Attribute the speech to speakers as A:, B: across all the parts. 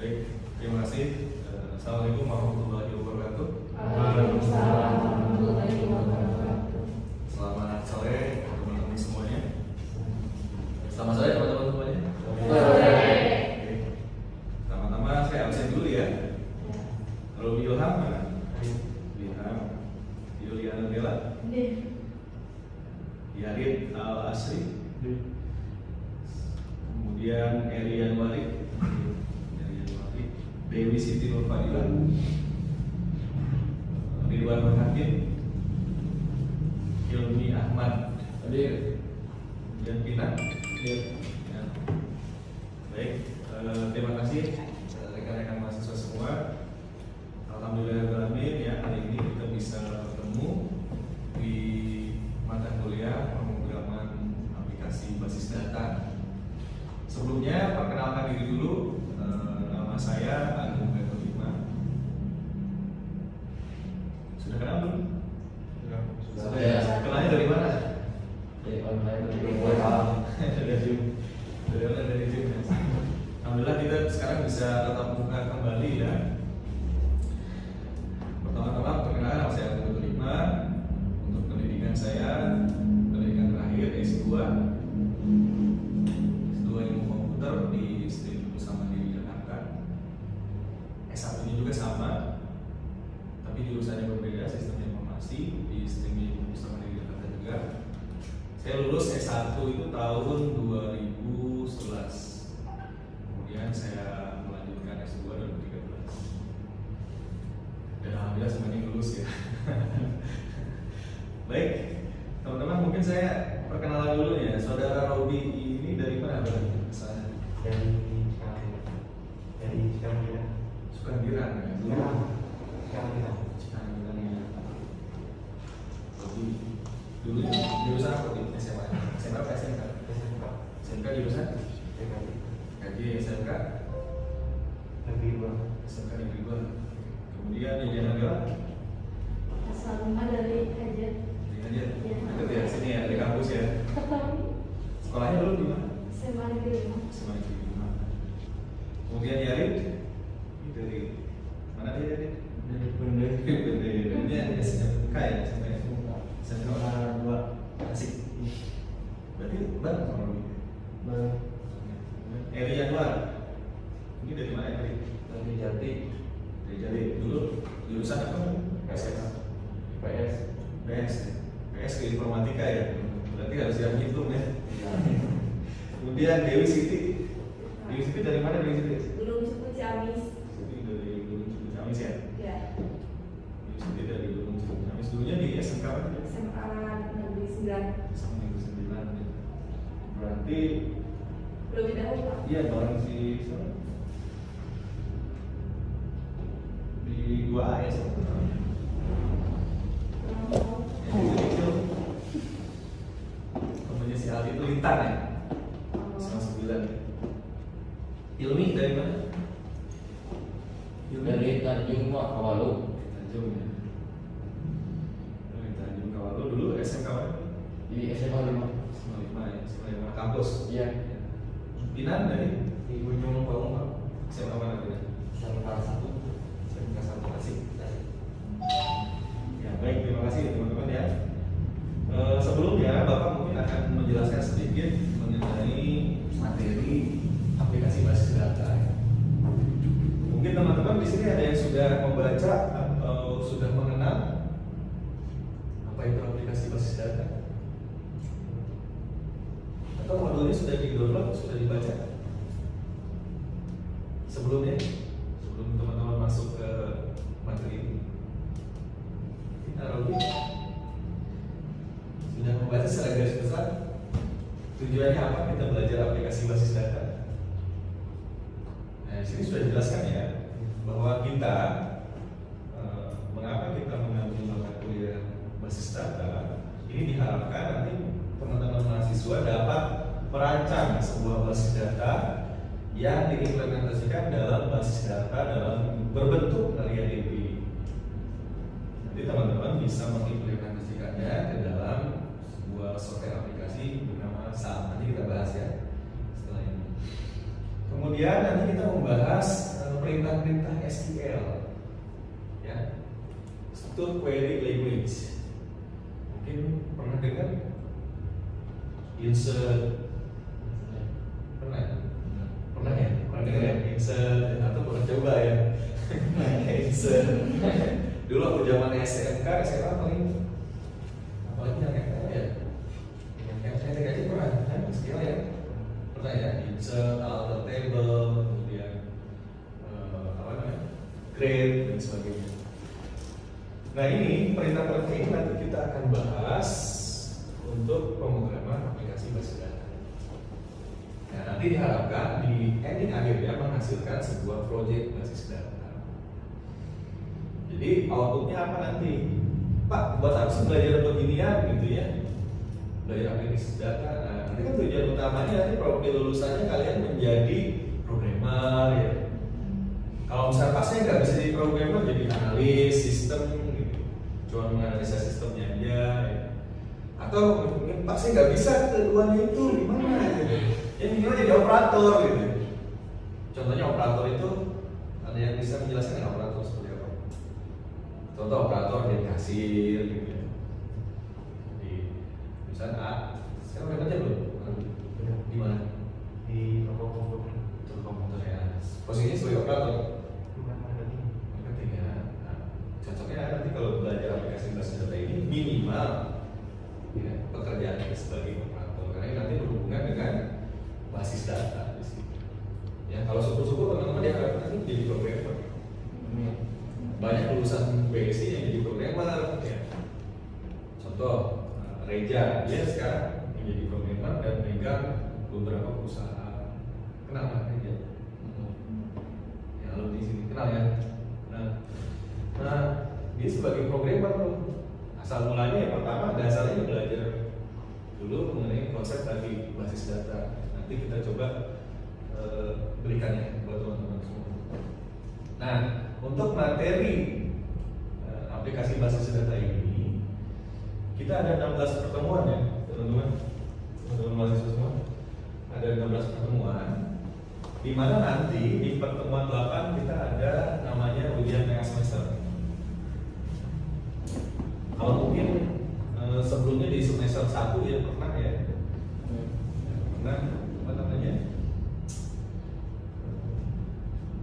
A: Baik, terima kasih. Assalamualaikum warahmatullahi wabarakatuh.
B: Waalaikumsalam warahmatullahi wabarakatuh.
A: Selamat sore teman-teman semuanya. Selamat sore teman-teman semuanya.
B: Sore.
A: Oke. Pertama-tama saya absen dulu ya. Kalau Ilham mana? Ilham. Yuliana Bella. Yarid Al Asri. Kemudian Erian Walid. Dewi Siti Nurfadila, Ridwan Hakim, Hilmi Ahmad, dan Pina. Ya. Baik, terima kasih rekan-rekan mahasiswa semua. Alhamdulillahirrahmanirrahim ya, hari ini kita bisa bertemu di mata kuliah pemrograman aplikasi basis data. Sebelumnya perkenalkan diri dulu. Nama saya Agung Bertolima. Sudah kenal belum? Sudah. Ya. Kenalnya dari mana?
B: Dari online, dari
A: Dari Zoom. Dari Zoom. Alhamdulillah kita sekarang bisa tatap muka kembali ya. Pertama-tama perkenalan nama saya Agung Bertolima. Untuk pendidikan saya, pendidikan terakhir S2 ilmu komputer di Institut Bersama Diri Jakarta. S1-nya juga sama, tapi jurusannya berbeda, sistem informasi di Institut Bersama Diri Jakarta juga. Saya lulus S1 itu tahun 2011. Kemudian saya melanjutkan S2 2013. Dan alhamdulillah semuanya lulus ya. Baik, teman-teman mungkin saya perkenalan dulu ya. Saudara Robi ini dari mana berarti?
B: Dari
A: Sukandiran ya.
B: Cikandiran.
A: Robi dulu jurusan apa di SMA? SMA apa SMK? SMK jurusan? Kaji SMK? SMK Negeri 2. Kemudian Yuliana Bella?
B: Asalnya dari Kajen.
A: Aja. Deket ya, sini ya, di kampus ya. Sekolahnya dulu di mana?
B: SMA Negeri 5.
A: SMA Negeri 5. Kemudian Yarid dari mana dia Yarid?
B: Dari Bende.
A: Ini SMK ya, SMK 2 Asik. Berarti bareng sama Robi. Eri Januar. Ini dari mana Eri?
B: Dari Jati.
A: Dari Jati. Dulu jurusan apa?
B: PS.
A: PS ke informatika ya. Berarti harus siap hitung ya. Kemudian Dewi Siti. Dewi Siti dari mana Dewi Siti?
B: Gunung Suku Ciamis.
A: Siti dari Gunung Suku Ciamis ya.
B: Ya.
A: Dewi Siti dari Gunung Suku Ciamis. Dulunya di SMK apa?
B: SMA Negeri 9.
A: SMA Negeri 9 ya. Berarti
B: Lebih dahulu Pak.
A: iya bareng si siapa? Di 2A ya sebenarnya. Yang kecil temennya si Aldi itu Lintan ya. SMA 9. Ilmi dari mana?
C: Dari Tanjung Kawalu.
A: Tanjung ya. Dari Tanjung Kawalu dulu SMK mana?
C: Di SMA 5.
A: SMA 5 ya, SMA 5 kampus.
C: Iya.
A: Pinan dari
C: Di Gunung Bawang Pak.
A: SMA mana Pinan?
C: SMK 1.
A: SMK 1 Asik. Ya baik, terima kasih teman-teman ya. Sebelumnya Bapak mungkin akan menjelaskan sedikit mengenai materi aplikasi basis data. Mungkin teman-teman di sini ada yang sudah membaca atau sudah mengenal apa itu aplikasi basis data? Atau modulnya sudah di-download, sudah dibaca? Sebelum teman-teman masuk ke materi ini, kita Robi sudah membaca secara garis besar tujuannya apa kita belajar aplikasi basis data. Nah, di sini sudah dijelaskan ya bahwa kita mengapa kita mengambil mata kuliah basis data ini diharapkan nanti teman-teman mahasiswa dapat merancang sebuah basis data yang diimplementasikan dalam basis data dalam berbentuk MariaDB. Nanti teman-teman bisa mengimplementasikannya ke dalam sebuah software aplikasi bernama SAP. Nanti kita bahas ya setelah ini. Kemudian nanti kita membahas perintah-perintah SQL, ya, Structured Query Language. Mungkin pernah dengar insert, pernah ya, pernah dengar ya, insert atau pernah coba ya, insert. Dulu waktu zaman SMK, SMA paling apalagi yang ya, yang ketik aja pernah, kan skill ya, pernah ya, insert, alter table, kemudian apa namanya, grade dan sebagainya. Nah ini perintah-perintah ini nanti kita akan bahas untuk pemrograman aplikasi basis data. Nah nanti diharapkan di ending akhirnya menghasilkan sebuah proyek basis data. Jadi outputnya apa nanti? Pak, buat apa sih belajar beginian gitu ya? Belajar aplikasi data. Nah nanti kan tujuan utamanya nanti di lulusannya kalian menjadi programmer ya. Kalau misalnya pasnya nggak bisa jadi programmer, jadi analis sistem gitu, cuma menganalisa sistemnya aja ya. Atau mungkin pasnya nggak bisa keduanya itu gimana gitu, ya minimal jadi operator gitu. Contohnya operator itu ada yang bisa menjelaskan nggak operator seperti apa? Contoh operator jadi kasir gitu ya. Di misalnya sekarang udah kerja belum? Di mana?
D: Di toko komputer.
A: Toko komputer ya. Posisinya sebagai operator.
D: Bukan marketing.
A: Marketing ya. Nah, cocoknya nanti kalau belajar aplikasi basis data ini minimal ya, pekerjaannya sebagai operator karena ini nanti berhubungan dengan basis data di sini. Ya, kalau syukur-syukur teman-teman dia akan nanti jadi programmer. Banyak lulusan BSI yang jadi programmer ya. Contoh Reja, dia sekarang menjadi programmer dan megang beberapa perusahaan. Kenal nggak Reja? Ya, alumni sini kenal ya. Nah, dia sebagai programmer asal mulanya yang pertama dasarnya belajar dulu mengenai konsep tadi basis data. Nanti kita coba berikannya buat teman-teman semua. Nah, untuk materi aplikasi basis data ini kita ada 16 pertemuan ya, teman-teman mahasiswa semua. Ada 16 pertemuan di mana nanti di pertemuan 8 kita ada namanya ujian tengah semester. Kalau mungkin sebelumnya di semester 1 ya pernah ya, pernah apa namanya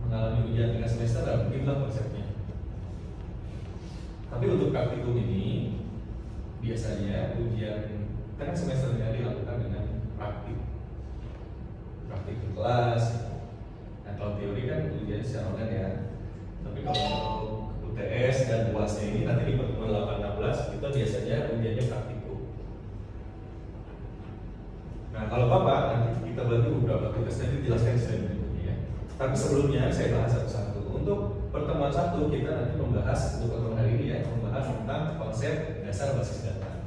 A: mengalami ujian tengah semester, dan begitulah konsepnya. Tapi untuk praktikum ini biasanya ujian tengah semesternya dilakukan dengan praktik di kelas. Nah kalau teori kan ujian secara online ya. Tapi kalau UTS dan UASnya ini nanti di pertemuan 8-16 kita biasanya ujiannya praktikum. Nah kalau Bapak nanti kita bantu beberapa tugas nanti dijelaskan di slide berikutnya ya. Tapi sebelumnya saya bahas satu-satu. Untuk pertemuan 1 kita nanti membahas untuk pertemuan hari ini ya, membahas tentang konsep dasar basis data.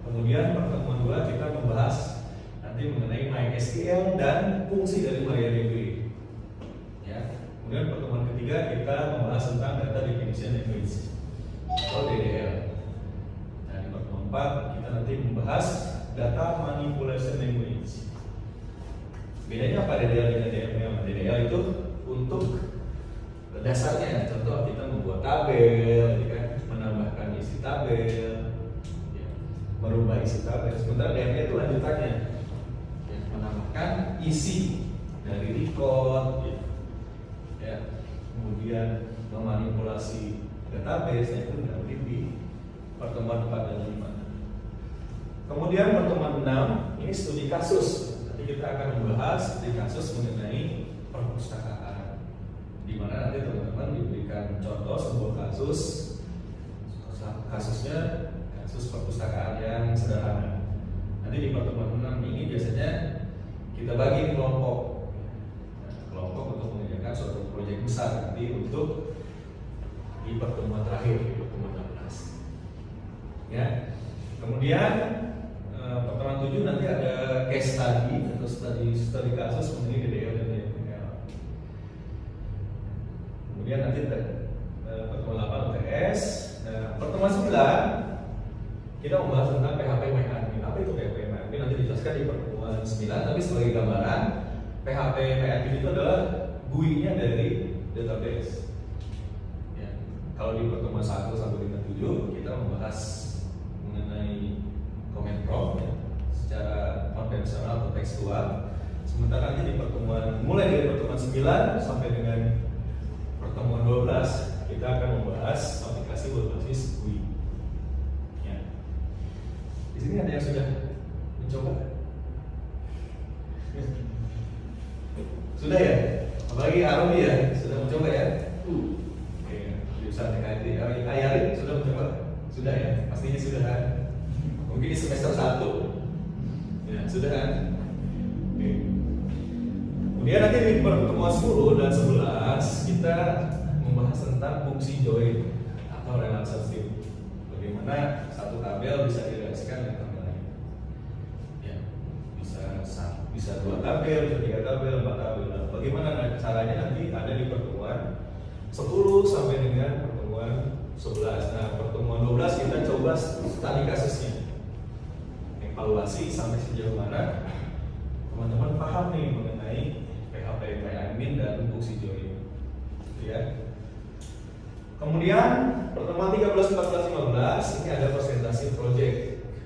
A: Kemudian pertemuan 2 kita membahas nanti mengenai MySQL dan fungsi dari MariaDB. Ya. Kemudian pertemuan ketiga kita membahas tentang data definition language atau DDL. Nah di pertemuan 4 kita nanti membahas data manipulation language. Bedanya apa DDL dengan DML? DDL itu untuk dasarnya, contoh kita membuat tabel, kan, menambahkan isi tabel, ya, merubah isi tabel. Sementara DML itu lanjutannya, ya, menambahkan isi dari record, ya, kemudian memanipulasi database itu nanti di pertemuan 4 dan 5. Kemudian pertemuan 6 ini studi kasus. Nanti kita akan membahas studi kasus mengenai perpustakaan, di mana nanti teman-teman diberikan contoh sebuah kasusnya kasus perpustakaan yang sederhana. Nanti di pertemuan 6 ini biasanya kita bagi kelompok, kelompok untuk mengerjakan suatu proyek besar nanti untuk di pertemuan terakhir, di pertemuan 16. Ya. Kemudian pertemuan 7 nanti ada case study atau studi kasus mengenai DDL dan DML. Kemudian nanti pertemuan 8 UTS. Pertemuan 9 kita membahas tentang PHP MyAdmin. Apa itu PHP MyAdmin? Nanti dijelaskan di pertemuan 9. Tapi sebagai gambaran, PHP MyAdmin itu adalah GUI-nya dari database. Ya. Kalau di pertemuan 1 sampai dengan 7 kita membahas mengenai comment prompt ya, secara konvensional atau tekstual. Sementara nanti di pertemuan mulai dari pertemuan 9 sampai dengan pertemuan 12 kita akan membahas aplikasi berbasis GUI. Ya. Di sini ada yang sudah mencoba? Sudah ya? Apalagi Arabi ya? Sudah mencoba ya? Oke, jurusan TKIT. Ayarin sudah mencoba? Sudah ya? Pastinya sudah kan? Mungkin di semester 1. Ya, sudah kan? Oke. Kemudian nanti di pertemuan 10 dan 11 kita membahas tentang fungsi join atau relaksasi. Bagaimana satu tabel bisa direlasikan dengan tabel lain. Ya, bisa 2 tabel, bisa 3 tabel, 4 tabel. Nah, bagaimana caranya nanti ada di pertemuan 10 sampai dengan pertemuan 11. Nah, pertemuan 12 kita coba studi kasusnya. Evaluasi sampai sejauh mana teman-teman paham nih mengenai PHP admin dan fungsi join. Ya. Kemudian pertemuan 13, 14, 15 ini ada presentasi project.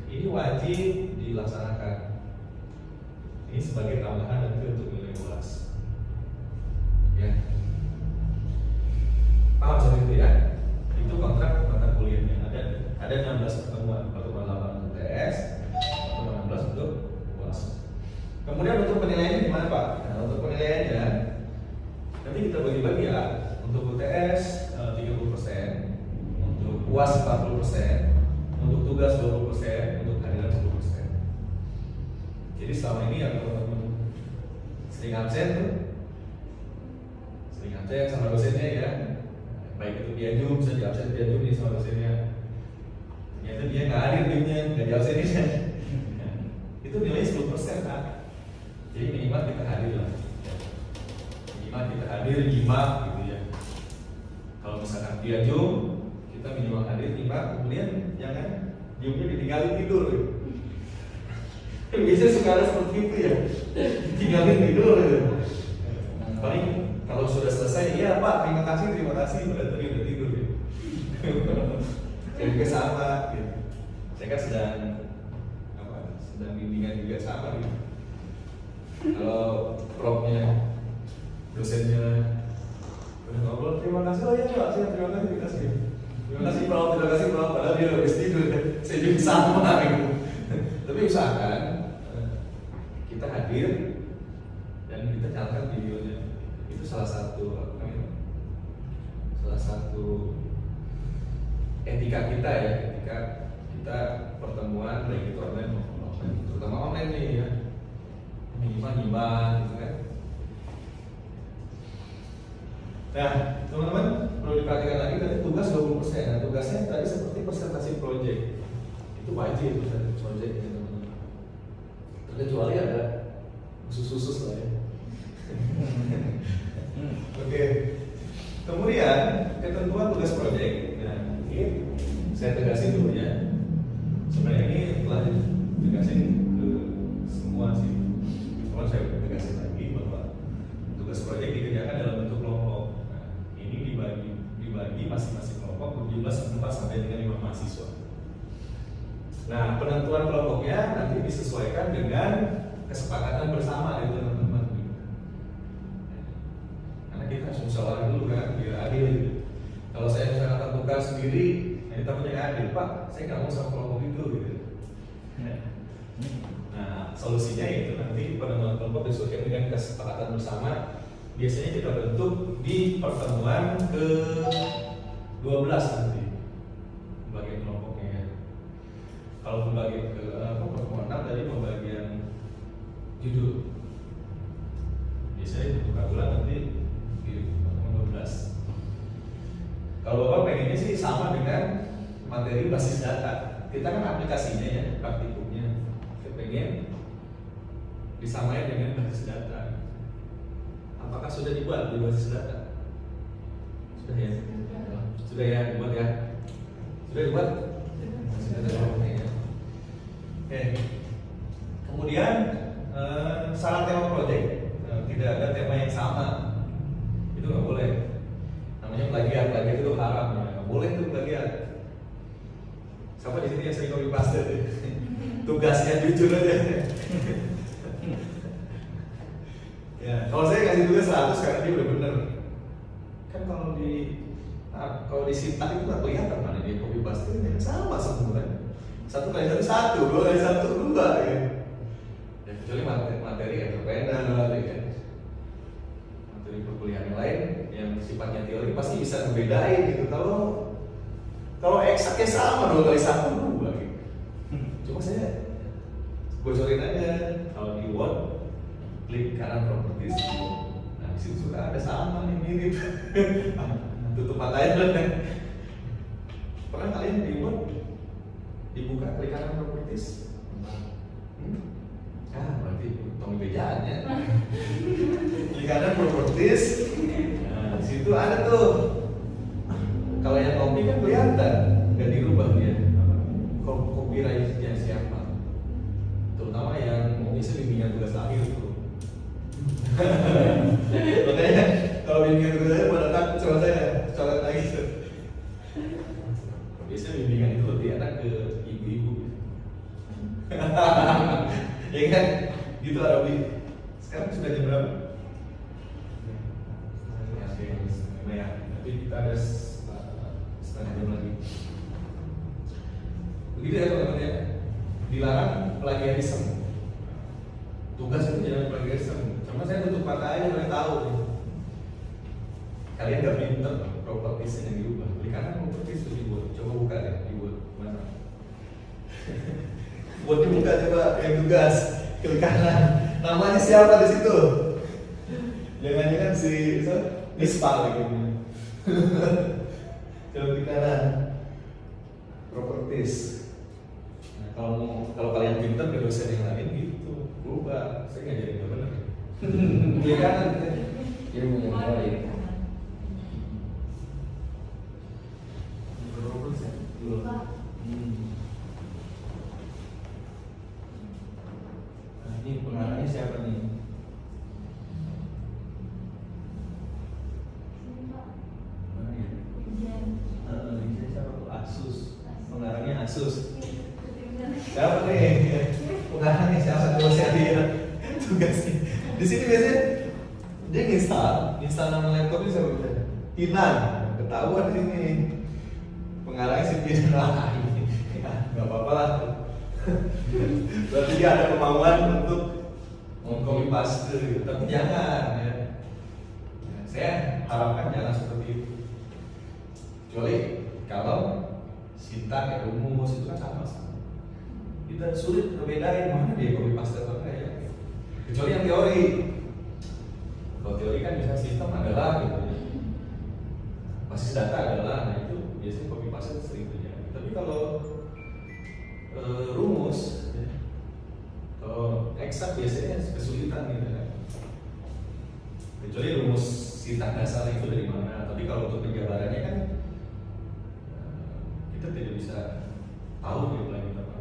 A: Ini wajib dilaksanakan. Ini sebagai tambahan nanti untuk nilai UAS. Ya. Paham seperti itu ya? Itu kontrak mata kuliahnya. Ada 16 pertemuan 8 UTS, pertemuan 16 untuk UAS. Kemudian untuk penilaiannya gimana Pak? Nah, untuk penilaiannya nanti kita bagi-bagi ya. Untuk UTS 30%, untuk UAS 40%, untuk tugas 20%, untuk harian 10%. Jadi selama ini yang teman-teman sering absen tuh, sering absen sama dosennya ya, baik itu dia Zoom, bisa di absen dia Zoom sama dosennya. Ternyata dia nggak hadir timnya, nggak di absenin. Itu nilai 10% kan? Jadi minimal kita hadir lah. Minimal kita hadir 5 gitu ya. Kalau misalkan dia Zoom, kita minimal hadir 5, kemudian jangan Zoomnya ditinggalin tidur. Biasanya suka ada seperti itu ya, tinggalin tidur. Paling kalau sudah selesai, iya Pak, terima kasih, udah tadi udah tidur. Jadi juga sama, gitu. Saya kan sedang bimbingan juga sama gitu. Kalau propnya, dosennya udah ngobrol, terima kasih, oh iya Pak, saya terima kasih. Terima kasih Prof, padahal dia habis tidur. Saya juga sama gitu. Tapi usahakan kita hadir dan kita catat videonya. Itu salah satu etika kita ya, ketika kita pertemuan baik itu online maupun offline, terutama online nih ya, minimal 5 gitu kan. Nah, teman-teman perlu diperhatikan lagi tadi tugas 20%. Nah, tugasnya tadi seperti presentasi project. Itu wajib presentasi project ya teman-teman. Terkecuali ada khusus lah ya. Oke. Kemudian ketentuan tugas project. Nah, ini saya tegasin dulu ya. Sebenarnya ini telah ditegasin ke semua sih. Cuma saya tegasin lagi bahwa tugas project dikerjakan dalam bentuk kelompok. Nah, ini dibagi masing-masing kelompok berjumlah 4 sampai dengan 5 mahasiswa. Nah, penentuan kelompoknya nanti disesuaikan dengan kesepakatan bersama ya teman-teman. Karena kita harus musyawarah dulu kan, biar adil gitu. Kalau saya misalkan tentukan sendiri, nah takutnya nggak adil, Pak. Saya nggak mau sama kelompok itu gitu. Nah, solusinya itu nanti penentuan kelompok disesuaikan dengan kesepakatan bersama. Biasanya kita bentuk di pertemuan ke-12 nanti pembagian kelompoknya ya. Kalau pembagian ke pertemuan 6 tadi pembagian judul. Biasanya untuk ulang nanti di pertemuan 12. Kalau Bapak pengennya sih sama dengan materi basis data. Kita kan aplikasinya ya, praktikumnya. Kita pengen disamain dengan basis data. Apakah sudah dibuat di basis data? Sudah ya? Sudah ya, dibuat ya? Sudah dibuat? Sudah dibuat ya. Oke. Kemudian syarat tema project tidak ada tema yang sama. Itu nggak boleh. namanya plagiat itu haram ya, nggak boleh tuh plagiat. Siapa di sini yang sering copy paste? Tugasnya jujur aja. Ya, kalau saya kasih tugas 100 karena dia udah bener. Kan kalau di sintak itu nggak kelihatan mana dia copy paste, kan sama semua kan. 1 kali 1 1, 2 kali 1 2 ya. Ya kecuali materi entrepreneur ya kan. Materi perkuliahan yang lain yang sifatnya teori pasti bisa membedain gitu. Kalau eksaknya sama 2 kali 1 2 gitu. Cuma saya bocorin aja kalau di Word klik kanan properties. Nah di situ sudah ada sama nih mirip. Tutup matanya kan. Pernah kalian di Word dibuka klik kanan properties? Berarti tong bejaannya. Klik kanan properties. Nah di situ ada tuh. Kalau yang copy kan kelihatan, nggak dirubah dia. Kalau copyrightnya siapa? Terutama yang bisa bimbingan tugas akhir tuh. Makanya kalau bimbingan tugas akhir pada takut sama saya, coret lagi. Biasanya bimbingan itu lebih enak ke ibu-ibu. Ya kan? Gitu Arabi. Sekarang sudah jam berapa? Ya, tapi kita ada setengah jam lagi. Begitu ya teman-teman ya. Dilarang plagiarisme. Tugas itu jangan plagiarisme. Cuma saya tutup mata aja boleh tahu. Kalian nggak pinter properties yang diubah. Beli kanan properties itu dibuat. Coba buka deh dibuat mana? Buat dibuka coba yang tugas klik kanan. Namanya siapa di situ? Jangan-jangan si Nispal gitu. Coba klik kanan properties. Nah, kalau kalian pinter ke dosen yang lain gitu, berubah. Saya ngajarin nggak benar. Klik kanan.
C: Ilmu yang baik.
A: Nah, ini pengarangnya siapa nih? Mana ya? Ini siapa tuh? Asus. Pengarangnya Asus. Siapa nih? Pengarangnya siapa? Coba saya lihat tugasnya. Di sini biasanya dia install nama laptopnya siapa? Kinan. Ketahuan di sini. Pengarangnya si Kinan. Nggak apa-apa lah. Berarti dia ada kemauan untuk copy paste gitu. Tapi jangan ya. Saya harapkan jangan seperti itu. Kecuali kalau sintak rumus itu kan sama-sama. Kita sulit membedain mana dia copy paste atau enggak ya. Kecuali yang teori. Kalau teori kan bisa sistem adalah gitu ya. Basis data adalah, nah itu biasanya copy paste sering terjadi. Tapi kalau rumus, ya, kalau eksak biasanya kesulitan gitu kan. Kecuali rumus sintak dasar itu dari mana. Tapi kalau untuk penjabarannya kan kita tidak bisa tahu gitu lagi apa.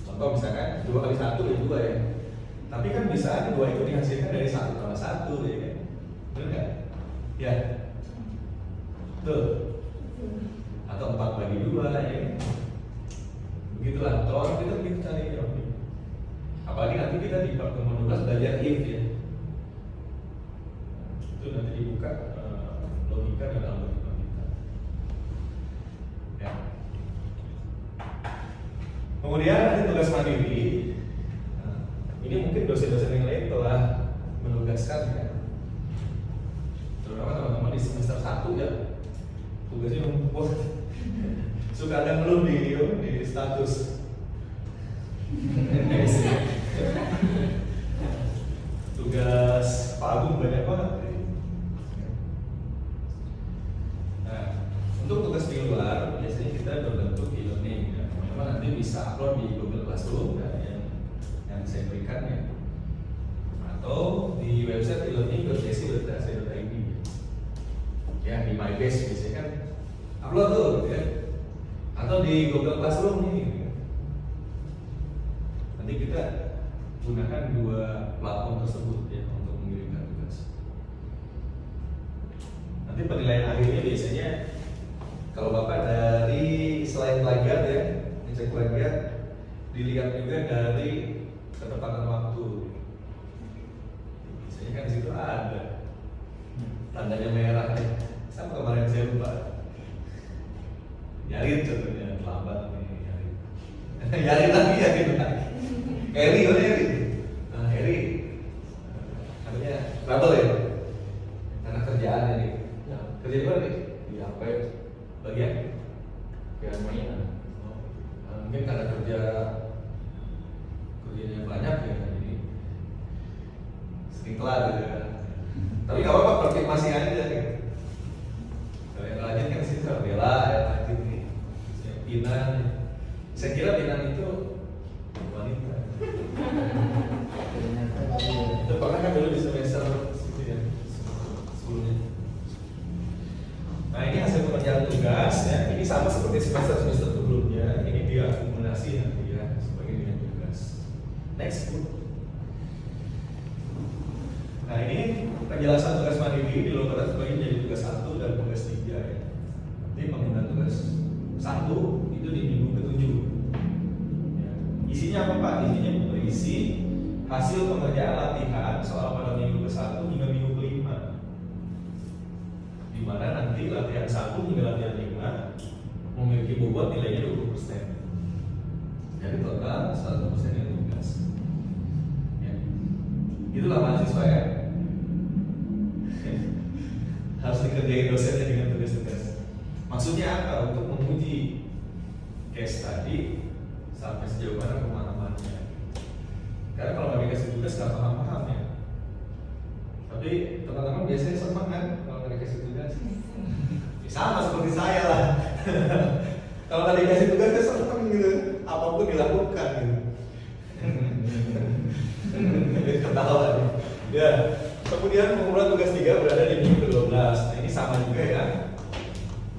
A: Contoh misalkan 2 kali 1 ya 2 ya. Tapi kan bisa aja 2 itu dihasilkan dari 1 tambah 1 ya kan. Benar nggak? Ya. Tuh. Atau 4 bagi 2 ya kan. Begitulah. Kalau orang kita begitu cari ya. Apalagi nanti kita di pertemuan 12 belajar if ya. Itu nanti dibuka logika dan algoritma kita. Ya. Kemudian ada tugas mandiri. Nah, ini mungkin dosen-dosen yang lain telah menugaskan ya. Terutama teman-teman di semester 1 ya. Tugasnya membuat suka ada ngeluh di status. Tugas Pak Agung banyak banget. Nah, untuk tugas di luar biasanya kita berbentuk e-learning ya. Teman-teman nanti bisa upload di Google Classroom ya, yang saya berikan ya. Atau di website e-learning.desi.ac.id ya, di MyBase biasanya kan upload tuh gitu ya. Atau di Google Classroom ini gitu. Nanti kita gunakan 2 platform tersebut ya untuk mengirimkan tugas. Nanti penilaian akhirnya biasanya kalau Bapak dari selain plagiat ya, ngecek plagiat, dilihat juga dari ketepatan waktu. Biasanya kan di situ ada tandanya merah nih. Sama kemarin saya lupa. Yarin contohnya terlambat nih Yarin. Yarin lagi. Eri. Nah, Eri. Katanya trouble ya. Karena kerjaan ini.
C: Ya,
A: Kerja di mana nih?
C: di apa ya?
A: Bagian.
C: Kayak mainan.
A: Mungkin karena kerjanya banyak ya, jadi sering kelar gitu ya. Tapi nggak apa-apa, praktik masih aja gitu. Kalau yang rajin kan sih sama Bella yang rajin nih. Pinang. Saya kira Pinang itu wanita.
C: Ternyata dia.
A: Itu pernah kan dulu di semester situ ya, sebelumnya. Nah ini hasil pekerjaan tugas ya. Ini sama seperti semester sebelumnya. Ini dia akumulasi nanti ya sebagai nilai tugas. Next Bu. Nah ini penjelasan tugas mandiri di luar kelas bagi menjadi tugas 1 dan tugas 3 ya. Nanti penggunaan tugas 1 itu di minggu ke-7 ya. Isinya apa Pak? Isinya berisi hasil pengerjaan latihan soal pada minggu ke-1 hingga minggu ke-5, di mana nanti latihan 1 hingga latihan 5 memiliki bobot nilainya 20%. Jadi total 100% yang tugas ya. Itulah mahasiswa ya. Harus dikerjain dosennya dengan tugas-tugas. Maksudnya apa? Untuk menguji case tadi sampai sejauh mana pemahamannya. Karena kalau nggak dikasih tugas nggak paham-paham ya. Tapi teman-teman biasanya senang kan kalau nggak dikasih tugas. Ya, sama seperti saya lah. Kalau nggak dikasih tugas saya senang gitu. Apapun dilakukan gitu. Ketawa nih. Ya. Kemudian pengumpulan tugas 3 berada di minggu ke-12. Nah ini sama juga ya.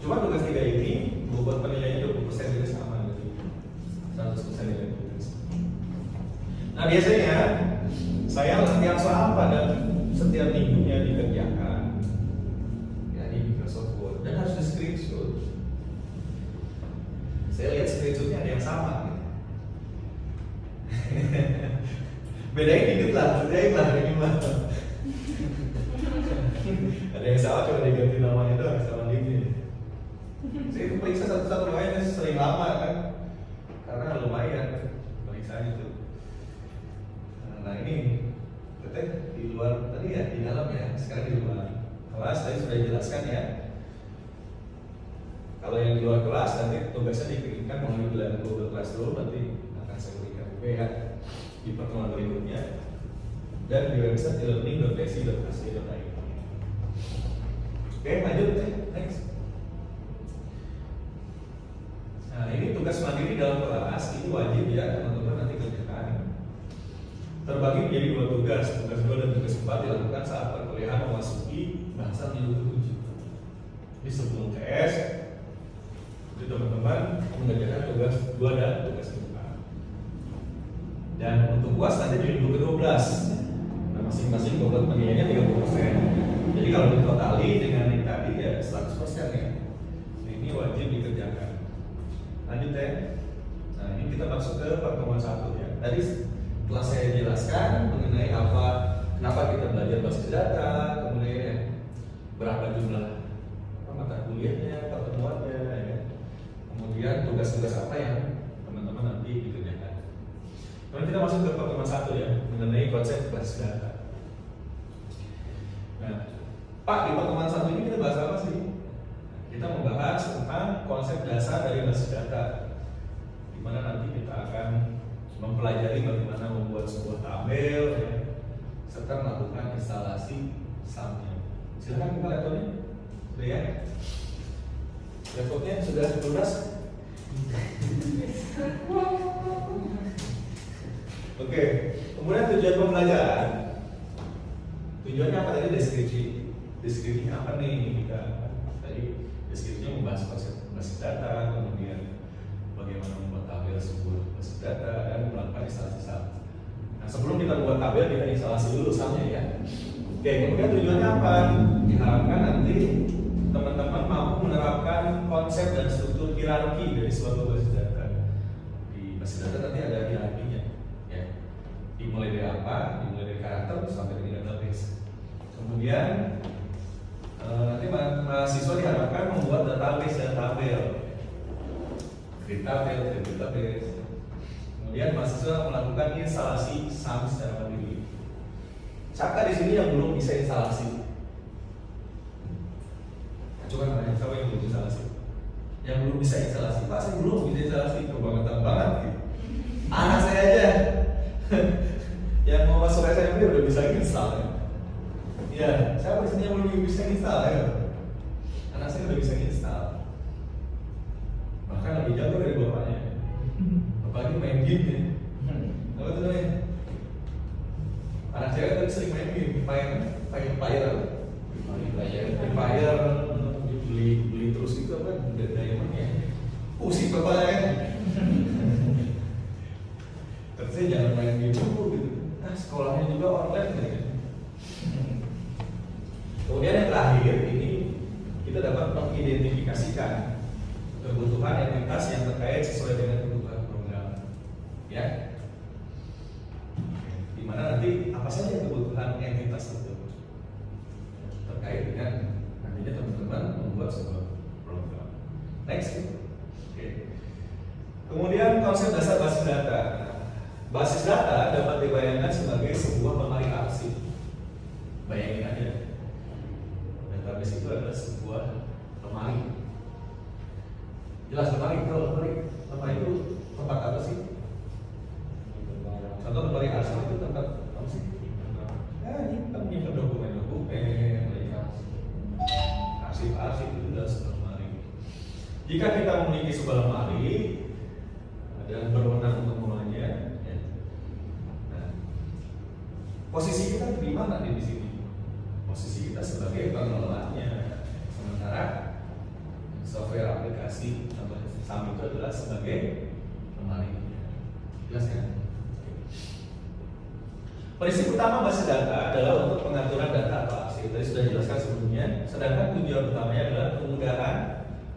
A: Cuma tugas 3 ini bobot penilaiannya 20% juga sama gitu. 100% nilai tugas. Nah biasanya saya latihan soal pada setiap minggunya dikerjakan ya di Microsoft Word dan harus di screenshot. Saya lihat screenshotnya ada yang sama gitu. Bedain dikit lah, kerjain lah ini mah. Ada yang salah cuma diganti namanya doang sama dikit. Saya itu periksa satu-satu lumayan sering lama kan, karena lumayan periksaan itu. Nah ini teteh di luar tadi ya, di dalam ya, sekarang di luar kelas tadi sudah dijelaskan ya. Kalau yang di luar kelas nanti tugasnya dikirimkan melalui Google Classroom, nanti akan saya berikan juga ya di pertemuan berikutnya dan di website elearning.tesi.ac.id. Oke, lanjut next. Nah ini tugas mandiri dalam kelas ini wajib ya teman-teman nanti kerjakan. Terbagi menjadi 2 tugas, tugas 2 dan tugas 4 dilakukan saat perkuliahan memasuki bahasa minggu ke-7. Jadi sebelum TS, jadi teman-teman mengerjakan tugas 2 dan tugas 4. Dan untuk UAS nanti di minggu ke-12. Nah masing-masing bobot penilaiannya 30%. Jadi kalau ditotali dengan yang tadi ya 100% ya. Nah, ini wajib dikerjakan. Lanjut ya. Nah ini kita masuk ke pertemuan 1 ya. Tadi telah saya jelaskan mengenai kenapa kita belajar basis data, kemudian ya, berapa jumlah mata kuliahnya, pertemuannya, ya. Kemudian tugas-tugas apa yang teman-teman nanti dikerjakan. Kemudian kita masuk ke pertemuan 1 ya, mengenai konsep basis data. Nah, Pak, di pertemuan 1 ini kita bahas apa sih? Kita membahas tentang konsep dasar dari basis data, di mana nanti kita akan mempelajari bagaimana membuat sebuah tabel ya, serta melakukan instalasi sumnya. Silakan buka laptopnya. Sudah ya? Laptopnya sudah lunas? Oke, kemudian tujuan pembelajaran. Tujuannya apa tadi? Deskripsinya apa nih? Kita tadi deskripsinya membahas konsep basis data, kemudian bagaimana membuat tabel sebuah basis data dan melakukan instalasi sum. Nah, sebelum kita buat tabel kita instalasi dulu sumnya ya. Oke, kemudian tujuannya apa? Diharapkan nanti teman-teman mampu menerapkan konsep dan struktur hierarki dari suatu basis data. Di basis data nanti ada hierarkinya, ya. Dimulai dari apa? Dimulai dari karakter sampai ke database. Kemudian nanti mahasiswa diharapkan membuat database dan tabel, grid tabel, database. Kemudian mahasiswa melakukan instalasi SAM secara mandiri. Siapa di sini yang belum bisa instalasi? Coba nanya, siapa yang belum instalasi? Yang belum bisa instalasi, Pak saya belum bisa instalasi, kebangetan banget gitu. Anak saya aja yang mau masuk SMP udah bisa install ya. Ya, siapa di sini yang belum bisa install ya? Anak saya udah bisa install. Bahkan lebih jago dari bapaknya. Apalagi main game ya. Apa tuh namanya? Anak saya kan sering main game, Empire, beli terus itu apa? Diamondnya. Pusing bapaknya kan. Terus saya jangan main game dulu gitu. Nah sekolahnya juga online kan. Kemudian yang terakhir ini kita dapat mengidentifikasikan kebutuhan entitas yang terkait sesuai dengan kebutuhan program, ya. Dimana nanti apa saja kebutuhan entitas itu terkait dengan nantinya teman-teman membuat sebuah program. Next, oke. Kemudian konsep dasar basis data. Basis data dapat dibayangkan sebagai sebuah lemari arsip. Bayangin aja. Database itu adalah sebuah lemari. Jelas lemari itu tempat apa sih? Contoh lemari arsip itu tempat apa sih? Ini kita menyimpan dokumen-dokumen, arsip itu adalah sebuah lemari. Jika kita memiliki sebuah lemari dan berwenang untuk mengelolanya, ya. Nah, posisi kita di mana di sini? Posisi kita sebagai pengelolanya, sementara software aplikasi atau SAM itu adalah sebagai lemari. Jelas kan? Prinsip utama basis data adalah untuk pengaturan data atau arsip. Tadi sudah dijelaskan sebelumnya. Sedangkan tujuan utamanya adalah kemudahan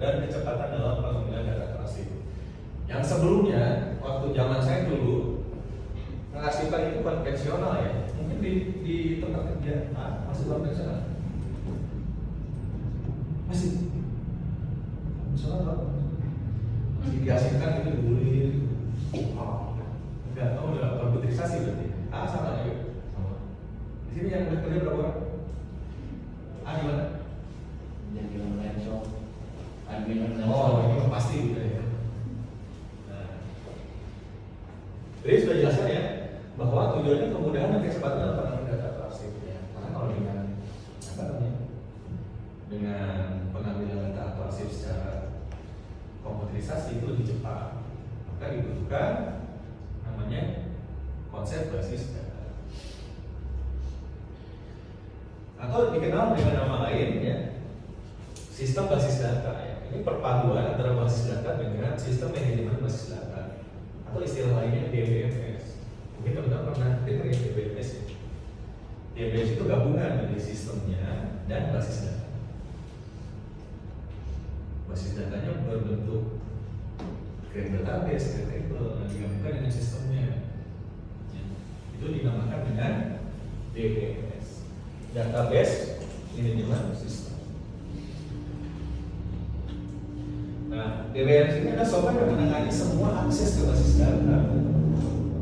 A: dan kecepatan dalam pengambilan data atau arsip. Yang sebelumnya, waktu zaman saya dulu, mengarsipkan itu konvensional ya. Mungkin di tempat kerja, masih konvensional. Masih konvensional. Masih diarsipkan itu digulir. Enggak tahu udah komputerisasi berarti. Sama juga. Sama. Di sini yang udah kerja berapa orang? Gimana?
C: Yang bilang laptop, admin
A: ini pasti udah ya. Nah, jadi sudah jelaskan ya bahwa tujuannya kemudahan dan kecepatan dalam pengambilan data atau arsip. Ya. Karena kalau dengan pengambilan data atau arsip secara komputerisasi itu lebih cepat, maka dibutuhkan namanya konsep basis data atau dikenal dengan nama lain ya sistem basis data ya. Ini perpaduan antara basis data dengan sistem manajemen basis data atau istilah lainnya DBMS. Mungkin teman-teman pernah dengar ya DBMS ya. DBMS itu gabungan dari sistemnya dan basis data. Basis datanya berbentuk grade database, grade table, dan digabungkan dengan sistemnya. Itu dinamakan dengan DBMS, database manajemen sistem. Nah, DBMS ini adalah software yang menangani semua akses ke basis data.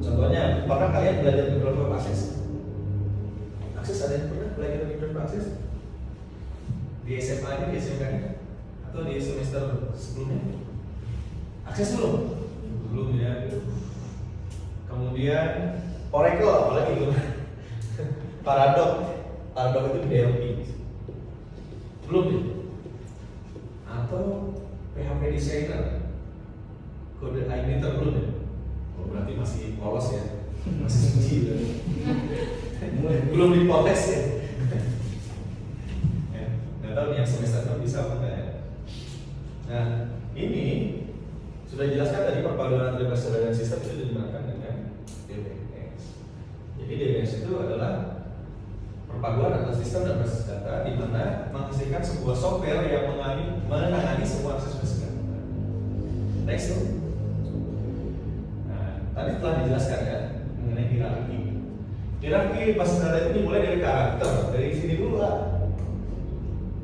A: Contohnya, pernah kalian belajar beberapa akses? Akses ada yang pernah belajar beberapa akses? Di SMA nya, di SMK nya, atau di semester sebelumnya? Akses belum? Belum ya. Kemudian Oracle apalagi itu Paradox itu di DLP belum ya? Atau PHP Designer kode iMeter belum ya? Oh, berarti masih polos ya, masih suci belum dipotes ya. Nggak tahu nih yang semester bisa apa enggak ya. Nah ini sudah dijelaskan tadi perpaduan antara basis data dan sistem itu dinamakan dengan DBMS. Jadi DBMS itu adalah perpaduan antara sistem dan basis data, di mana menghasilkan sebuah software yang menangani semua akses basis data. Next tuh. Nah, tadi telah dijelaskan ya mengenai hierarki. Hierarki basis data itu dimulai dari karakter, dari sini dulu lah.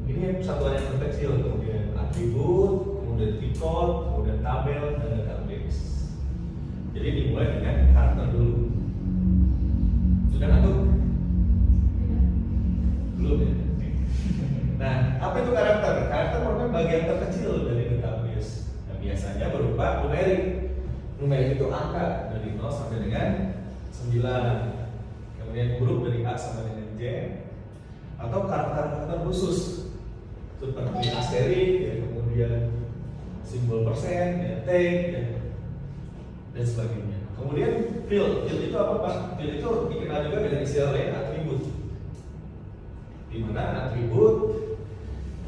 A: Ini satuan yang terkecil, kemudian atribut, kemudian record, kemudian tabel, dan database. Jadi dimulai dengan karakter dulu. Sudah ngantuk? Belum ya? Nah, apa itu karakter? Karakter merupakan bagian terkecil dari database. Nah, biasanya berupa numerik. Numerik itu angka dari 0 sampai dengan 9. Kemudian huruf dari A sampai dengan Z. Atau karakter-karakter khusus seperti asterik, ya, kemudian simbol persen, ya, tag, ya, dan sebagainya. Kemudian field itu apa Pak? Field itu dikenal juga dengan istilah lain atribut. Di mana atribut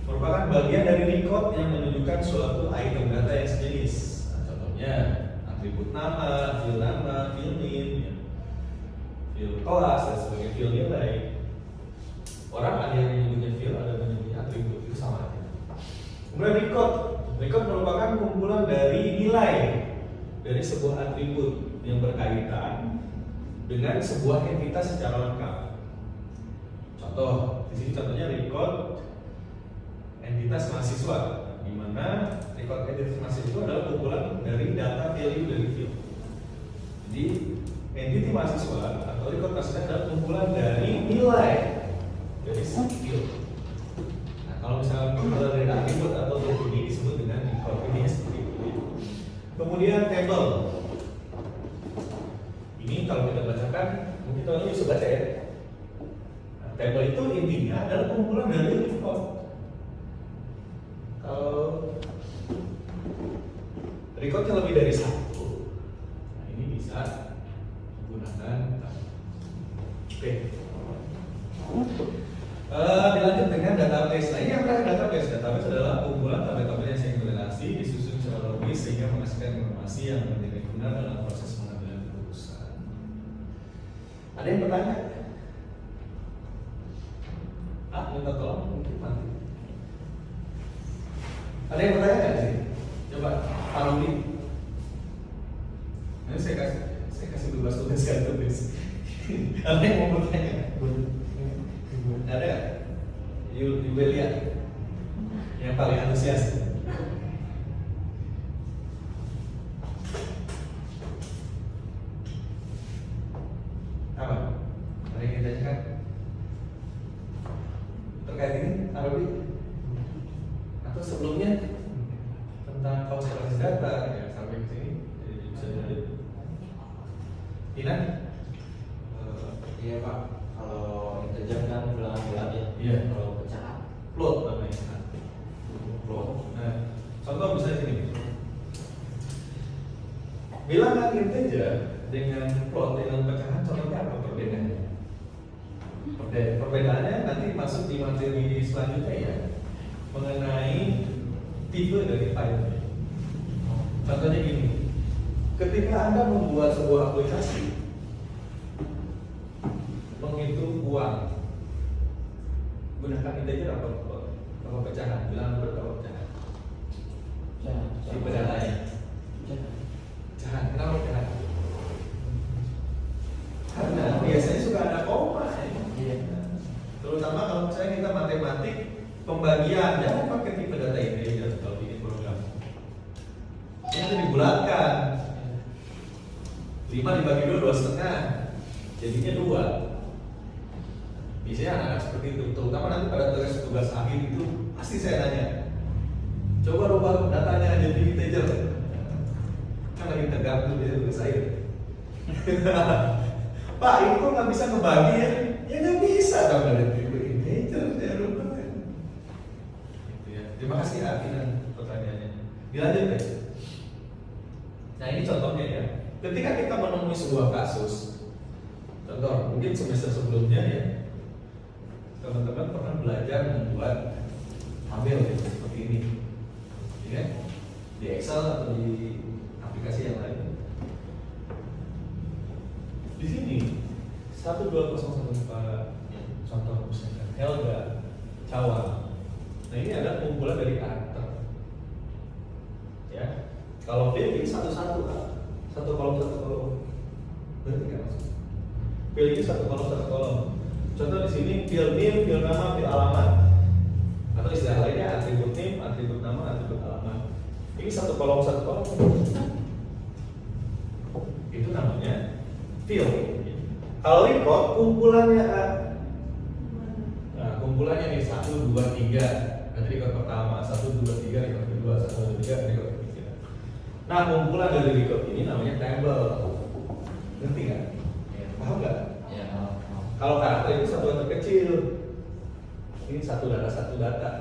A: merupakan bagian dari record yang menunjukkan suatu item data yang sejenis. Nah, contohnya atribut nama, field name, ya, field kelas, dan sebagainya, field nilai. Orang ada yang menyebutnya field, ada yang menyebutnya atribut, itu sama aja. Kemudian record merupakan kumpulan dari nilai dari sebuah atribut yang berkaitan dengan sebuah entitas secara lengkap. Contoh, di sini contohnya record entitas mahasiswa, di mana record entitas mahasiswa itu adalah kumpulan dari data value dari field. Jadi entity mahasiswa atau record mahasiswa adalah kumpulan dari nilai dari field. Nah, kalau misalnya kumpulan dari atribut atau ini disebut dengan record, ini seperti itu. Kemudian table. Ini kalau kita bacakan, mungkin teman-teman bisa baca ya. Nah, table itu intinya adalah kumpulan dari record. Kalau recordnya lebih dari satu, nah ini bisa menggunakan. Oke. Dilanjut dengan database. Nah, ini yang terakhir database. Database adalah kumpulan tabel-tabel yang saling berrelasi, disusun secara logis sehingga menghasilkan informasi yang menjadi benar dalam proses pengambilan keputusan. Ada yang bertanya? Minta tolong mungkin nanti. Ada yang bertanya nggak sih? Coba Pak Rudi. Nanti saya kasih bebas tulis kan tulis. Ada yang mau bertanya? Ada? You will lihat. Yang paling antusias. Apa? Ada yang ditanyakan? Terkait ini, Arabi? Atau sebelumnya tentang konsep basis data ya, sampai ke sini jadi bisa dilanjut. Tina?
C: Iya Pak, kalau integer kan bilang-bilang ya.
A: Iya.
C: Kalau pecahan,
A: Float namanya. Float. Nah, contoh misalnya gini. Bilangan integer dengan float dengan pecahan contohnya apa perbedaannya? Perbedaannya nanti masuk di materi selanjutnya ya, mengenai tipe dari file. Contohnya gini, ketika Anda membuat sebuah aplikasi menghitung uang, gunakan integer apa pecahan? Bilangan berapa pecahan? Tipe datanya pecahan. Kenapa pecahan? Karena biasanya suka ada koma ya. Terutama kalau misalnya kita matematik pembagian, jangan pakai tipe data integer kalau bikin program. Ini harus dibulatkan. 5 dibagi 2,5 jadinya 2. Biasanya anak-anak seperti itu, terutama nanti pada tugas akhir itu pasti saya nanya, coba rubah datanya jadi integer. Kan lagi tegang tuh dia tugas akhir. Pak, ini kok nggak bisa ngebagi ya? Ya nggak bisa dong, dari integer saya rubah. Gitu ya. Terima kasih Arfi dan pertanyaannya. Dilanjut deh. Nah ini contohnya ya. Ketika kita menemui sebuah kasus, contoh mungkin semester sebelumnya ya, teman-teman pernah belajar membuat tabel ya, seperti ini, ya, di Excel atau di aplikasi yang lain. Di sini 12014, contoh misalkan Helga, Cawa. Nah ini adalah kumpulan dari karakter. Ya, kalau field ini satu-satu kan, satu kolom. Berarti nggak maksudnya? Field ini satu kolom. Contoh di sini field name, field nama, field alamat. Atau istilah lainnya atribut name, atribut nama, atribut alamat. Ini satu kolom. Itu namanya field. Kalau record kumpulannya kan. Nah, kumpulannya nih 1, 2, 3. Nanti record pertama, 1, 2, 3, record kedua, 1, 2, 3, record ketiga. Nah, kumpulan dari record ini namanya table. Ngerti nggak? Paham nggak?
C: Ya.
A: Kalau karakter itu satuan terkecil. Ini satu data.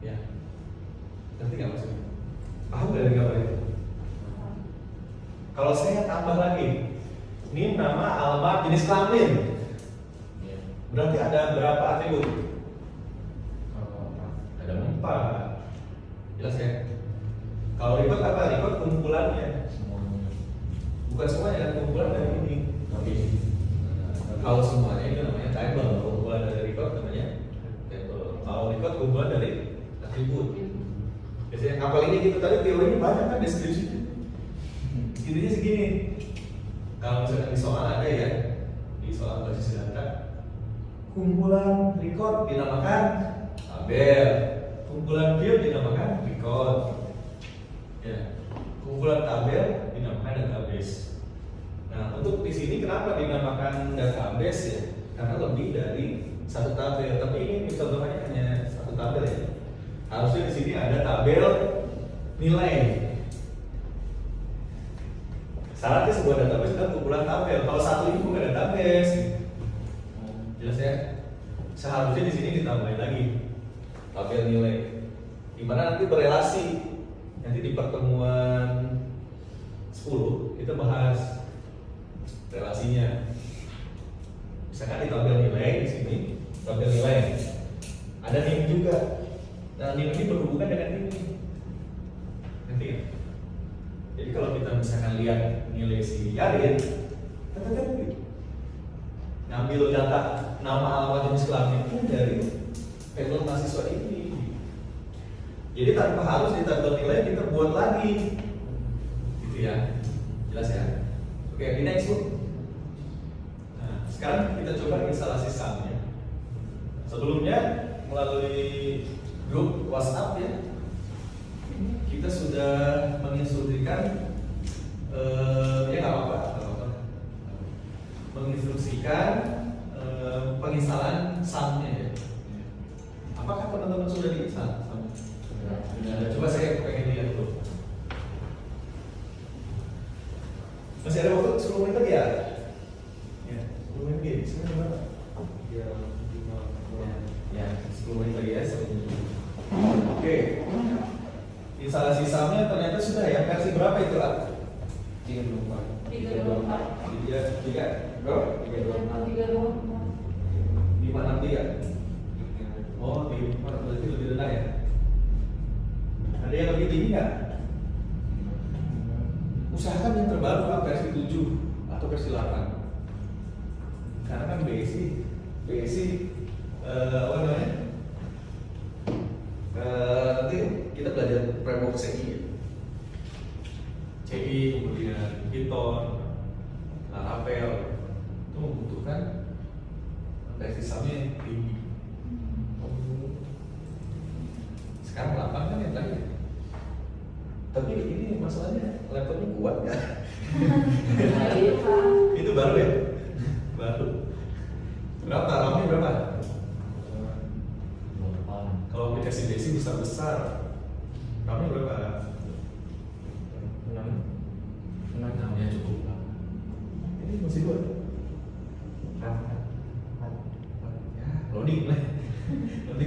A: Ya. Ngerti nggak maksudnya? Paham nggak dari gambar itu? Kalau saya tambah lagi, ini nama, alamat, jenis kelamin.
C: Ya.
A: Berarti ada berapa atribut? Ada 4. Jelas ya? Kalau record apa? Record kumpulannya.
C: Semuanya.
A: Bukan semuanya, kan kumpulan dari ini.
C: Oke.
A: Kalau semuanya itu namanya table. Kumpulan dari record namanya table. Kalau record kumpulan dari atribut. Biasanya kapal ini gitu tadi teorinya banyak kan deskripsinya. Intinya segini. Kalau misalkan di soal ada ya, di soal basis data, kumpulan record dinamakan tabel, kumpulan field dinamakan record, ya, kumpulan tabel dinamakan database. Nah, untuk di sini kenapa dinamakan database ya? Karena lebih dari satu tabel. Tapi ini contohnya hanya satu tabel ya. Harusnya di sini ada tabel nilai. Syaratnya sebuah database adalah kumpulan tabel. Kalau satu ini bukan database, jelas ya. Seharusnya di sini ditambahin lagi tabel nilai, dimana nanti berelasi. Nanti di pertemuan 10 kita bahas relasinya. Misalkan di tabel nilai di sini, tabel nilai ada NIM juga. Nah, NIM ini berhubungan dengan ini. Nanti ya. Jadi kalau kita misalkan lihat nilai si Yarin, ngambil data nama, alamat, jenis kelamin itu dari tabel mahasiswa ini. Jadi tanpa harus di tabel nilai kita buat lagi, gitu ya. Jelas ya? Oke, di next book. Nah, sekarang kita coba instalasi sumnya. Sebelumnya melalui grup WhatsApp ya, kita sudah menginstruksikan ya nggak apa-apa, menginstruksikan penginstalan sumnya ya. Apakah teman-teman sudah diinstal? Coba saya pengen lihat dulu. Masih ada waktu 10 menit lagi ya? Ya, 10 menit lagi. Sekarang berapa? Ya, 10 menit lagi ya. Oke. Instalasi sumnya ternyata sudah ya. Versi berapa itu lah?
C: 324.
A: 3 berapa?
B: 324.
A: 563. Oh, 5 berarti lebih rendah ya. Ada yang lebih tinggi nggak? Usahakan yang terbaru lah, versi 7 atau versi 8. Karena kan BSI apa namanya? Nanti kita belajar framework CI ya. CI, kemudian Python, Laravel itu membutuhkan versi sumnya yang tinggi. Sekarang 8 kan yang tadi. Tapi ini masalahnya laptopnya kuat nggak? Itu baru ya? Baru. Berapa? RAM-nya berapa? Kalau aplikasi basic besar-besar, RAM-nya berapa? 6 ya cukup. Ini masih 2. Ya, loading lah. Nanti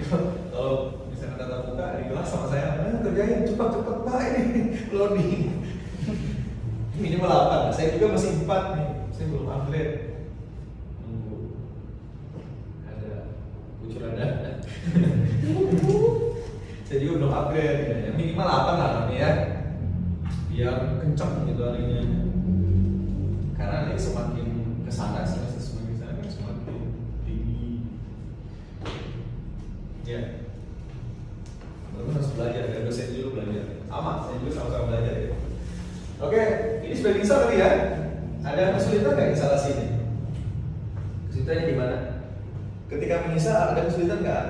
A: kalau misalnya tatap muka di kelas sama saya, kerjain cepat Pak ini loading. Minimal 8. Saya juga masih 4 nih. Saya belum upgrade. Nunggu ada kucuran data. Saya juga belum upgrade ya. Minimal 8 lah nanti ya. Biar kenceng gitu harinya. Karena nanti semakin kesana semakin kesana kan semakin kesulitan nggak instalasi ini? Kesulitannya di mana? Ketika menginstal ada kesulitan nggak?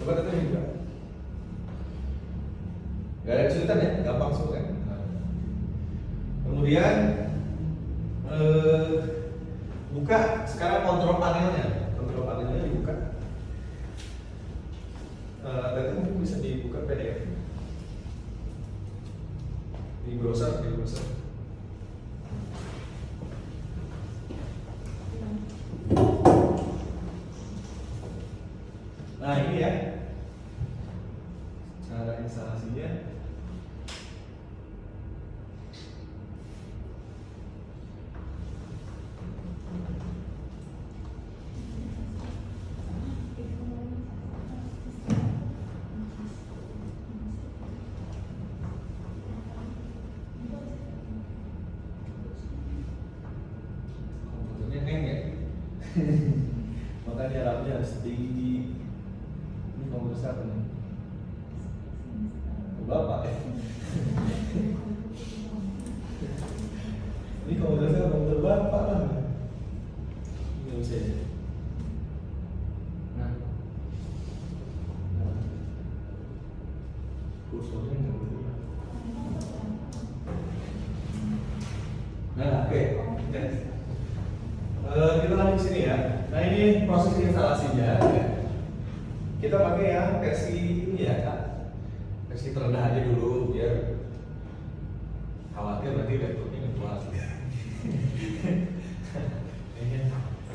A: Coba kita juga. Nggak ada kesulitan ya, gampang semua kan? Kemudian buka sekarang kontrol panelnya dibuka. Tadi mungkin bisa dibuka PDF di browser. Nah ini ya cara instalasinya. Komputernya hang ya. Makanya RAM-nya harus tinggi. Ini komputer siapa nih? Bapak ya? Ini komputer siapa? Komputer bapak lah. Ini bisa ya? Nah, kursornya nggak boleh. Nah, oke. Kita lanjut sini ya. Nah ini proses instalasinya. Kita pakai yang versi ini ya, Kak. Versi terendah aja dulu biar khawatir nanti laptopnya nggak kuat.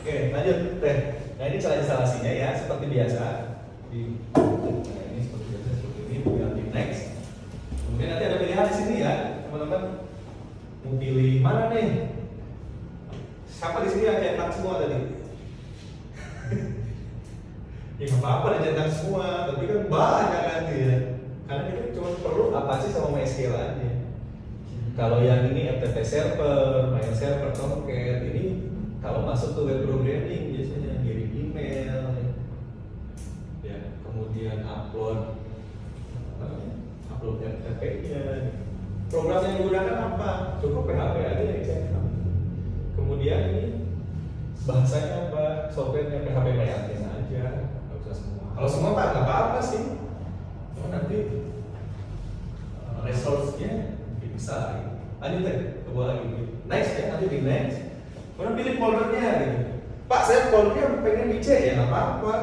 A: Oke, lanjut teh. Nah ini cara instalasinya ya, seperti biasa. Nah ini seperti biasa seperti ini. Tinggal di next. Kemudian nanti ada pilihan di sini ya, teman-teman. Mau pilih mana nih? Siapa di sini yang cetak semua tadi? Ya nggak apa-apa dicetak semua, tapi kan banyak nanti ya. Karena kita cuma perlu Apache sama MySQL aja. Kalau yang ini FTP server, mail server, Tomcat ini kalau masuk ke web programming biasanya kirim email, ya kemudian upload FTP-nya. Program yang digunakan apa? Cukup PHP aja yang dicetak. Kemudian ini bahasanya apa? Softwarenya PHP MyAdmin aja, nggak usah semua. Kalau semua Pak nggak apa-apa sih. Nanti resource-nya bisa. Lanjut deh, coba lagi. Next ya, nanti di next. Kemudian pilih foldernya gitu. Pak, saya foldernya pengen di C ya nggak apa-apa.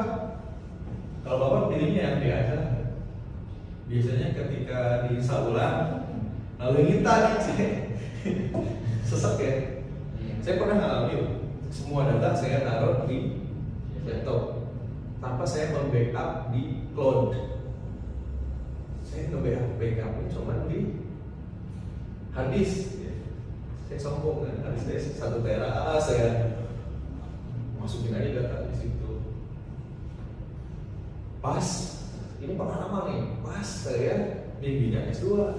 A: Kalau Bapak pilihnya yang D aja. Biasanya ketika diinstal ulang, lalu kita di C, sesek ya. Saya pernah ngalami semua data saya taruh di laptop tanpa saya membackup di cloud. Saya nge-backupnya cuma di hard disk. Saya sombong kan, hard disk saya 1 tera, saya masukin aja data di situ. Pas, ini pengalaman nih, pas saya bimbingan S2,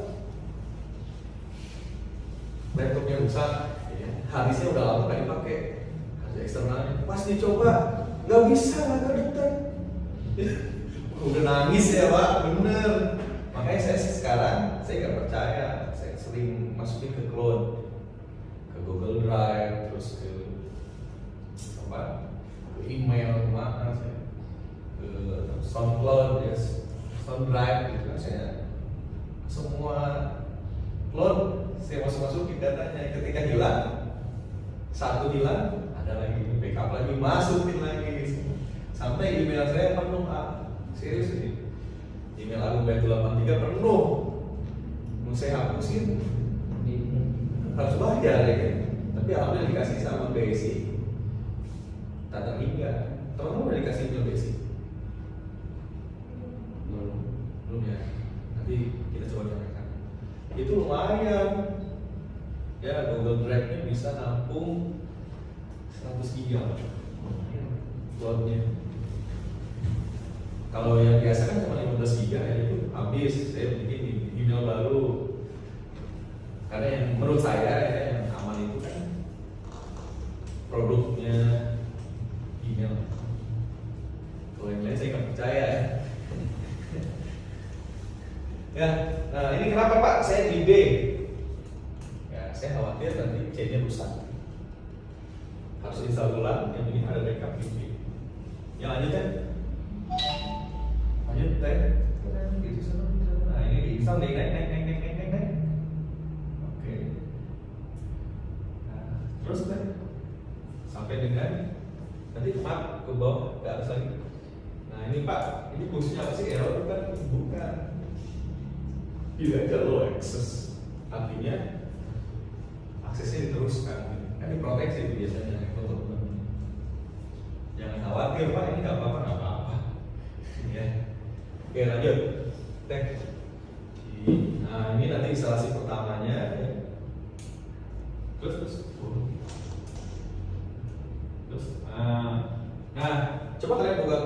A: laptopnya rusak. Harddisknya udah lama nggak dipakai, harus eksternalnya. Pas dicoba, nggak bisa, nggak detect. Udah nangis ya Pak, bener. Makanya saya sekarang nggak percaya. Saya sering masukin ke cloud, ke Google Drive, terus ke apa, ke email, kemana saya, ke SoundCloud, ya, SoundDrive gitu kan saya. Semua cloud saya masukin datanya. Ketika hilang, satu hilang, ada lagi backup lagi, masukin lagi sampai email saya penuh. Serius ini, email Agung Betul 83 penuh. Mau saya hapusin, harus bayar ya kan? Tapi alhamdulillah dikasih sama BSI Tata Hingga. Teman-teman udah dikasih email BSI? Belum ya. Nanti kita coba carikan. Itu lumayan. Ya, Google Drive-nya bisa nampung 100 GB cloud-nya. Kalau yang biasa kan cuma 15 GB ya, itu habis. Saya bikin email baru. Karena yang menurut saya ya, yang aman itu kan produknya email. Kalau yang lain saya nggak percaya ya. Ya, nah ini kenapa Pak? Saya di B. Saya khawatir nanti C-nya rusak. rusak. Harus install ulang, yang ini ada backup TV. Yang lanjut ya? Lanjut teh. Gitu sana. Nah ini diinstal nih, naik. Oke. Nah, terus teh sampai dengan nanti Pak ke bawah ke atas lagi. Nah ini Pak, ini fungsinya apa sih? Error bukan. Tidak ada low access, artinya aksesnya diteruskan. Kan diproteksi itu biasanya teman-teman. Jangan khawatir Pak, ini nggak apa-apa. Ya. Oke lanjut. Tek. Nah ini nanti instalasi pertamanya. Ya. Terus. Nah, coba kalian buka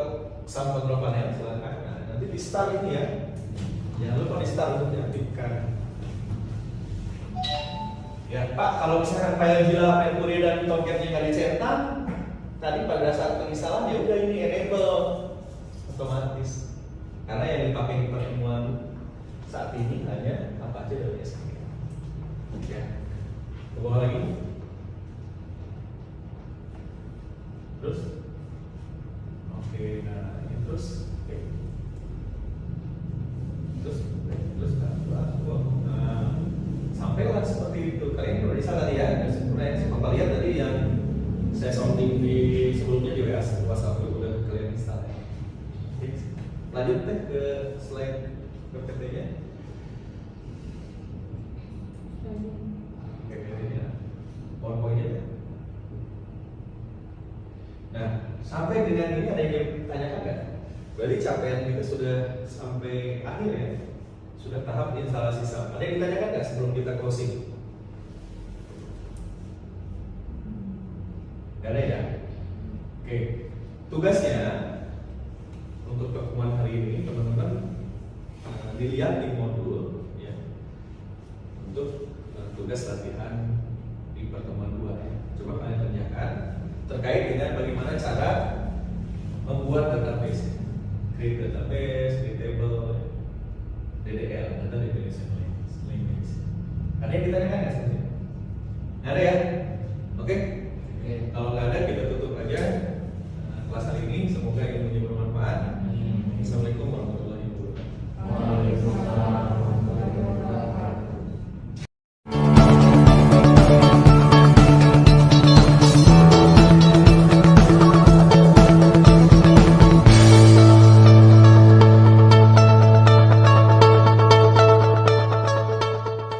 A: sampel control panel silakan. Nah, nanti di start ini ya. Jangan lupa di start untuk diaktifkan. Ya Pak, kalau misalkan file Jila, Mercury dan Tomcat-nya nggak dicetak, tadi pada saat penginstalan ya udah ini enable otomatis. Karena yang dipakai di pertemuan saat ini hanya apa aja dari SKG. Ya. Ke bawah lagi. Terus, oke, nah ini terus, oke. Nah, sampailah seperti itu. Kalian udah bisa lihat ya, dan sebenarnya saya lihat tadi yang saya sounding di sebelumnya di WhatsApp itu udah kalian install ya. Oke. Lanjut deh ke slide PPT-nya. PPT-nya, PowerPoint-nya ya. Nah, sampai dengan ini ada yang ditanyakan nggak? Berarti capaian kita sudah sampai akhir ya, sudah tahap instalasi SAP. Ada yang ditanyakan nggak sebelum kita closing? Gak ada ya? Oke, tugasnya untuk pertemuan hari ini teman-teman dilihat di modul ya, untuk tugas latihan di pertemuan 2 ya. Coba kalian kerjakan terkait dengan bagaimana cara membuat database, create database, create table, DDL, data definition language. Ada yang ditanyakan nggak sebenarnya? Ada ya? Oke.